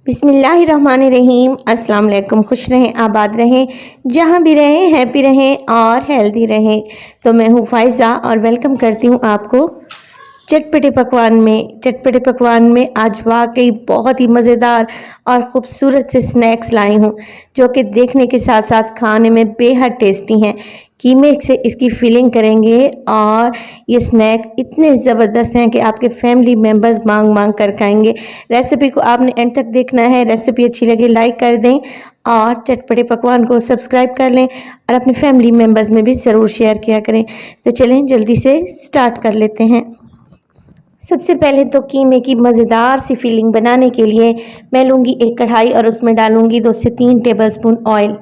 बिस्मिल्लाहिर्रहमानिर्रहीम। अस्सलाम वालेकुम। खुश रहें, आबाद रहें, जहाँ भी रहें हैप्पी रहें और हेल्दी रहें। तो मैं हूँ फ़ाइज़ा और वेलकम करती हूँ आपको चटपटे पकवान में आज वाकई बहुत ही मज़ेदार और ख़ूबसूरत से स्नैक्स लाई हूँ, जो कि देखने के साथ साथ खाने में बेहद टेस्टी हैं। कीमे से इसकी फिलिंग करेंगे और ये स्नैक इतने ज़बरदस्त हैं कि आपके फैमिली मेम्बर्स मांग मांग कर खाएंगे। रेसिपी को आपने एंड तक देखना है। रेसिपी अच्छी लगे लाइक कर दें और चटपटे पकवान को सब्सक्राइब कर लें और अपने फैमिली मेम्बर्स में भी ज़रूर शेयर किया करें। तो चलें जल्दी से स्टार्ट कर लेते हैं। सबसे पहले तो कीमे की मज़ेदार सी फिलिंग बनाने के लिए मैं लूँगी एक कढ़ाई और उसमें डालूँगी 2 से 3 टेबलस्पून ऑयल।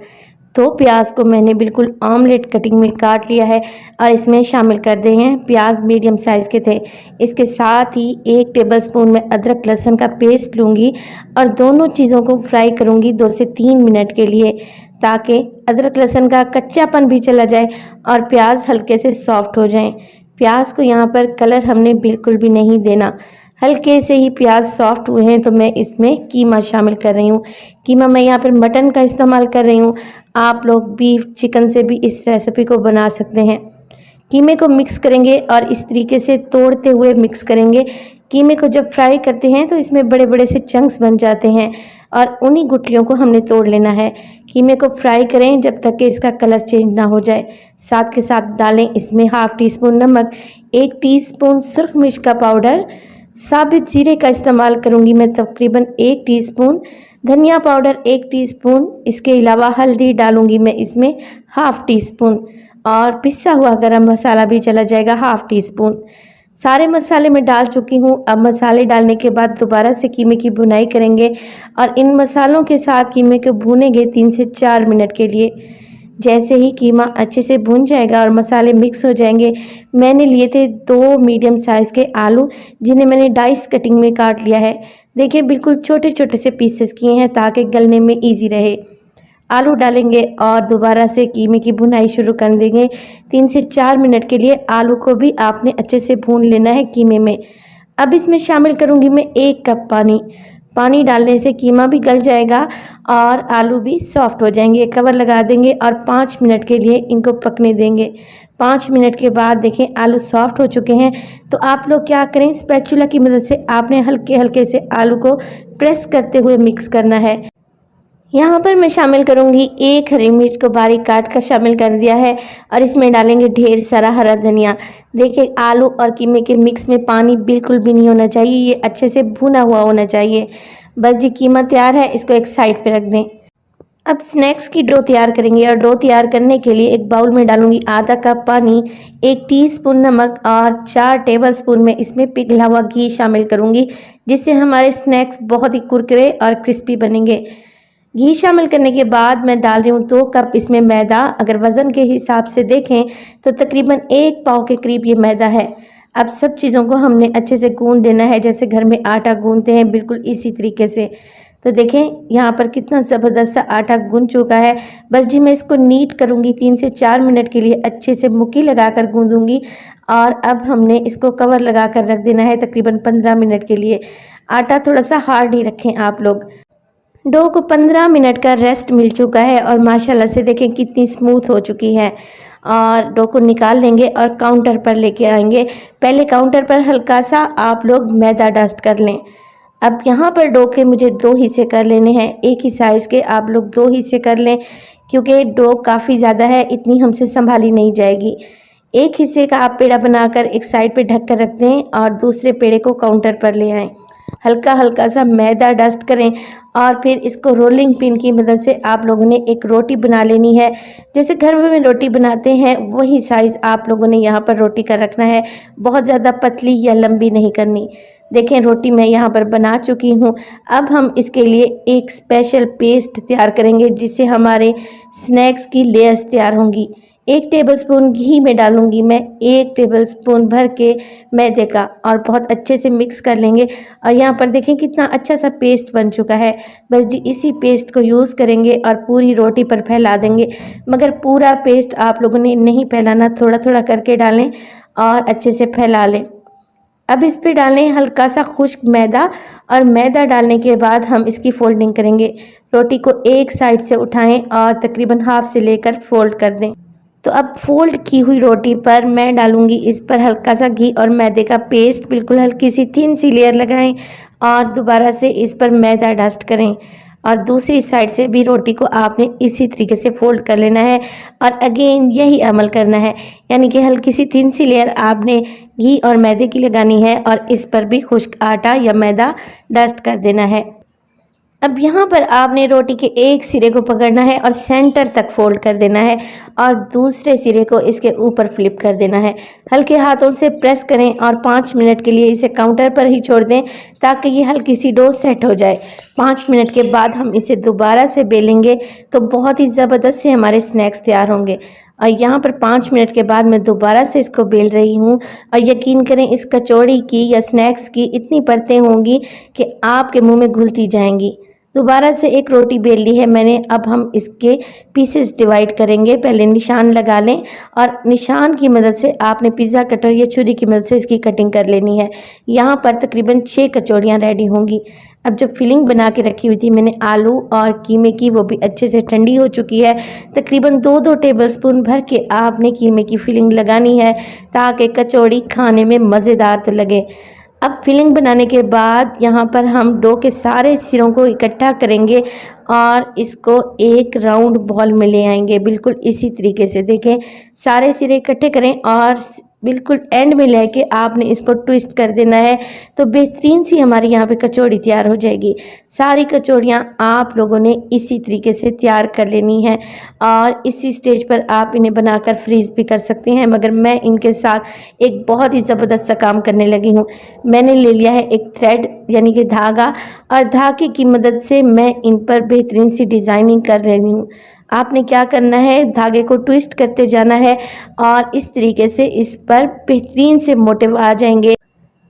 तो प्याज को मैंने बिल्कुल ऑमलेट कटिंग में काट लिया है और इसमें शामिल कर दिए हैं। प्याज मीडियम साइज़ के थे। इसके साथ ही 1 टेबलस्पून में अदरक लहसुन का पेस्ट लूँगी और दोनों चीज़ों को फ्राई करूँगी 2 से 3 मिनट के लिए, ताकि अदरक लहसुन का कच्चापन भी चला जाए और प्याज हल्के से सॉफ्ट हो जाएं। प्याज को यहाँ पर कलर हमने बिल्कुल भी नहीं देना। हल्के से ही प्याज सॉफ्ट हुए हैं तो मैं इसमें कीमा शामिल कर रही हूँ। कीमा मैं यहाँ पर मटन का इस्तेमाल कर रही हूँ। आप लोग बीफ चिकन से भी इस रेसिपी को बना सकते हैं। कीमे को मिक्स करेंगे और इस तरीके से तोड़ते हुए मिक्स करेंगे। कीमे को जब फ्राई करते हैं तो इसमें बड़े बड़े से चंक्स बन जाते हैं और उन्हीं गुठलियों को हमने तोड़ लेना है। कीमे को फ्राई करें जब तक कि इसका कलर चेंज ना हो जाए। साथ के साथ डालें इसमें हाफ़ टी स्पून नमक, 1 टीस्पून सुरख मिर्च का पाउडर, साबित ज़ीरे का इस्तेमाल करूँगी मैं तकरीबन 1 टीस्पून, धनिया पाउडर 1 टीस्पून। इसके अलावा हल्दी डालूँगी मैं इसमें हाफ़ टी स्पून और पिसा हुआ गरम मसाला भी चला जाएगा हाफ़ टी स्पून। सारे मसाले मैं डाल चुकी हूँ। अब मसाले डालने के बाद दोबारा से कीमे की भुनाई करेंगे और इन मसालों के साथ कीमे को भूनेंगे 3 से 4 मिनट के लिए। जैसे ही कीमा अच्छे से भुन जाएगा और मसाले मिक्स हो जाएंगे, मैंने लिए थे 2 मीडियम साइज़ के आलू, जिन्हें मैंने डाइस कटिंग में काट लिया है। देखिए बिल्कुल छोटे छोटे से पीसेस किए हैं ताकि गलने में ईजी रहे। आलू डालेंगे और दोबारा से कीमे की भुनाई शुरू कर देंगे। 3 से 4 मिनट के लिए आलू को भी आपने अच्छे से भून लेना है कीमे में। अब इसमें शामिल करूँगी मैं 1 कप पानी। पानी डालने से कीमा भी गल जाएगा और आलू भी सॉफ्ट हो जाएंगे। कवर लगा देंगे और 5 मिनट के लिए इनको पकने देंगे। 5 मिनट के बाद देखें आलू सॉफ्ट हो चुके हैं। तो आप लोग क्या करें, स्पैचुला की मदद से आपने हल्के हल्के से आलू को प्रेस करते हुए मिक्स करना है। यहाँ पर मैं शामिल करूँगी 1 हरी मिर्च को बारीक काट कर शामिल कर दिया है और इसमें डालेंगे ढेर सारा हरा धनिया। देखिए आलू और कीमे के मिक्स में पानी बिल्कुल भी नहीं होना चाहिए, ये अच्छे से भुना हुआ होना चाहिए। बस जी कीमा तैयार है, इसको एक साइड पे रख दें। अब स्नैक्स की डो तैयार करेंगे और डो तैयार करने के लिए एक बाउल में डालूंगी आधा कप पानी, 1 टीस्पून नमक और 4 टेबलस्पून में इसमें पिघला हुआ घी शामिल करूँगी, जिससे हमारे स्नैक्स बहुत ही कुरकुरे और क्रिस्पी बनेंगे। घी शामिल करने के बाद मैं डाल रही हूँ 2 कप इसमें मैदा। अगर वज़न के हिसाब से देखें तो तकरीबन 1 पाव के करीब ये मैदा है। अब सब चीज़ों को हमने अच्छे से गूंद देना है, जैसे घर में आटा गूंदते हैं बिल्कुल इसी तरीके से। तो देखें यहाँ पर कितना ज़बरदस्त सा आटा गूंद चुका है। बस जी मैं इसको नीट करूँगी, 3 से 4 मिनट के लिए अच्छे से मुक्की लगाकर गूंदूँगी और अब हमने इसको कवर लगा कर रख देना है तकरीबन 15 मिनट के लिए। आटा थोड़ा सा हार्ड ही रखें आप लोग। डो को 15 मिनट का रेस्ट मिल चुका है और माशाल्लाह से देखें कितनी स्मूथ हो चुकी है। और डो को निकाल लेंगे और काउंटर पर लेके आएंगे। पहले काउंटर पर हल्का सा आप लोग मैदा डस्ट कर लें। अब यहाँ पर डो के मुझे 2 हिस्से कर लेने हैं, एक ही साइज़ के आप लोग 2 हिस्से कर लें, क्योंकि डो काफ़ी ज़्यादा है, इतनी हमसे संभाली नहीं जाएगी। एक हिस्से का आप पेड़ा बनाकर एक साइड पे ढक कर रख दें और दूसरे पेड़े को काउंटर पर ले आएँ। हल्का हल्का सा मैदा डस्ट करें और फिर इसको रोलिंग पिन की मदद से आप लोगों ने एक रोटी बना लेनी है। जैसे घर में रोटी बनाते हैं वही साइज़ आप लोगों ने यहाँ पर रोटी का रखना है, बहुत ज़्यादा पतली या लंबी नहीं करनी। देखें रोटी मैं यहाँ पर बना चुकी हूँ। अब हम इसके लिए एक स्पेशल पेस्ट तैयार करेंगे, जिससे हमारे स्नैक्स की लेयर्स तैयार होंगी। 1 टेबलस्पून घी में डालूंगी मैं 1 टेबलस्पून भर के मैदे का और बहुत अच्छे से मिक्स कर लेंगे। और यहाँ पर देखें कितना अच्छा सा पेस्ट बन चुका है। बस जी इसी पेस्ट को यूज़ करेंगे और पूरी रोटी पर फैला देंगे, मगर पूरा पेस्ट आप लोगों ने नहीं फैलाना, थोड़ा थोड़ा करके डालें और अच्छे से फैला लें। अब इस पे डालें हल्का सा खुश्क मैदा और मैदा डालने के बाद हम इसकी फोल्डिंग करेंगे। रोटी को एक साइड से उठाएं और तकरीबन हाफ से लेकर फोल्ड कर दें। तो अब फोल्ड की हुई रोटी पर मैं डालूंगी इस पर हल्का सा घी और मैदे का पेस्ट, बिल्कुल हल्की सी थिन सी लेयर लगाएं और दोबारा से इस पर मैदा डस्ट करें और दूसरी साइड से भी रोटी को आपने इसी तरीके से फोल्ड कर लेना है और अगेन यही अमल करना है, यानी कि हल्की सी थिन सी लेयर आपने घी और मैदे की लगानी है और इस पर भी खुश्क आटा या मैदा डस्ट कर देना है। अब यहाँ पर आपने रोटी के एक सिरे को पकड़ना है और सेंटर तक फोल्ड कर देना है और दूसरे सिरे को इसके ऊपर फ्लिप कर देना है। हल्के हाथों से प्रेस करें और 5 मिनट के लिए इसे काउंटर पर ही छोड़ दें ताकि ये हल्की सी डो सेट हो जाए। 5 मिनट के बाद हम इसे दोबारा से बेलेंगे तो बहुत ही ज़बरदस्त से हमारे स्नैक्स तैयार होंगे। और यहाँ पर 5 मिनट के बाद मैं दोबारा से इसको बेल रही हूँ और यकीन करें इस कचौड़ी की या स्नैक्स की इतनी परतें होंगी कि आपके मुंह में घुलती जाएंगी। दोबारा से एक रोटी बेल ली है मैंने। अब हम इसके पीसेस डिवाइड करेंगे। पहले निशान लगा लें और निशान की मदद से आपने पिज़्ज़ा कटर या छुरी की मदद से इसकी कटिंग कर लेनी है। यहाँ पर तकरीबन 6 कचौड़ियाँ रेडी होंगी। अब जो फिलिंग बना के रखी हुई थी मैंने आलू और कीमे की, वो भी अच्छे से ठंडी हो चुकी है। तकरीबन 2-2 टेबलस्पून भर के आपने कीमे की फिलिंग लगानी है ताकि कचौड़ी खाने में मज़ेदार तो लगे। अब फिलिंग बनाने के बाद यहाँ पर हम डो के सारे सिरों को इकट्ठा करेंगे और इसको एक राउंड बॉल में ले आएंगे। बिल्कुल इसी तरीके से देखें, सारे सिरे इकट्ठे करें और बिल्कुल एंड में लेके आपने इसको ट्विस्ट कर देना है तो बेहतरीन सी हमारी यहाँ पे कचौड़ी तैयार हो जाएगी। सारी कचौड़ियाँ आप लोगों ने इसी तरीके से तैयार कर लेनी है और इसी स्टेज पर आप इन्हें बनाकर फ्रीज भी कर सकते हैं, मगर मैं इनके साथ एक बहुत ही ज़बरदस्त सा काम करने लगी हूँ। मैंने ले लिया है एक थ्रेड यानी कि धागा और धागे की मदद से मैं इन पर बेहतरीन सी डिज़ाइनिंग कर रही हूँ। आपने क्या करना है, धागे को ट्विस्ट करते जाना है और इस तरीके से इस पर बेहतरीन से मोटिव आ जाएंगे।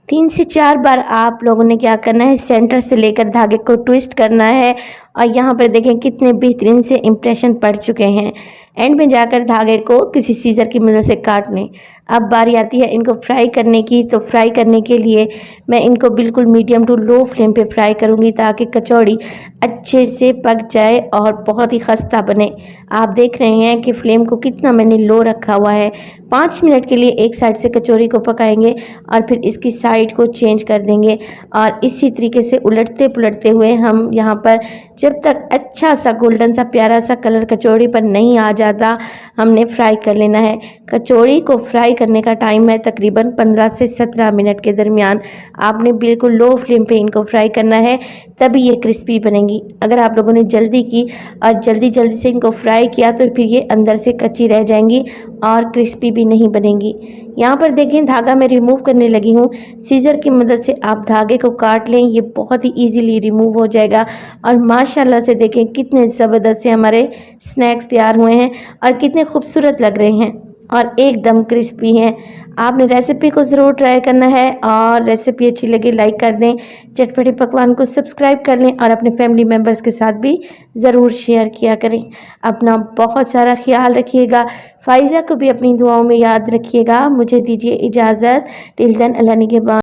3 से 4 बार आप लोगों ने क्या करना है, सेंटर से लेकर धागे को ट्विस्ट करना है और यहाँ पर देखें कितने बेहतरीन से इम्प्रेशन पड़ चुके हैं। एंड में जाकर धागे को किसी सीजर की मदद से काट लें। अब बारी आती है इनको फ्राई करने की। तो फ्राई करने के लिए मैं इनको बिल्कुल मीडियम टू लो फ्लेम पे फ्राई करूँगी ताकि कचौड़ी अच्छे से पक जाए और बहुत ही खस्ता बने। आप देख रहे हैं कि फ्लेम को कितना मैंने लो रखा हुआ है। 5 मिनट के लिए एक साइड से कचौड़ी को पकाएंगे और फिर इसकी साइड को चेंज कर देंगे और इसी तरीके से उलटते पुलटते हुए हम यहाँ पर जब तक अच्छा सा गोल्डन सा प्यारा सा कलर कचौड़ी पर नहीं आ जाता हमने फ्राई कर लेना है। कचौड़ी को फ्राई करने का टाइम है तकरीबन 15 से 17 मिनट के दरमियान। आपने बिल्कुल लो फ्लेम पे इनको फ्राई करना है तभी ये क्रिस्पी बनेंगी। अगर आप लोगों ने जल्दी की और जल्दी से इनको फ्राई किया तो फिर ये अंदर से कच्ची रह जाएंगी और क्रिस्पी भी नहीं बनेंगी। यहाँ पर देखें धागा मैं रिमूव करने लगी हूँ। सीजर की मदद से आप धागे को काट लें, ये बहुत ही इजीली रिमूव हो जाएगा। और माशाल्लाह से देखें कितने ज़बरदस्त से हमारे स्नैक्स तैयार हुए हैं और कितने खूबसूरत लग रहे हैं और एकदम क्रिस्पी हैं। आपने रेसिपी को ज़रूर ट्राई करना है और रेसिपी अच्छी लगे लाइक कर दें, चटपटे पकवान को सब्सक्राइब कर लें और अपने फैमिली मेम्बर्स के साथ भी ज़रूर शेयर किया करें। अपना बहुत सारा ख्याल रखिएगा। फ़ाइज़ा को भी अपनी दुआओं में याद रखिएगा। मुझे दीजिए इजाज़त। टिल देन अल्लाह निगहबान।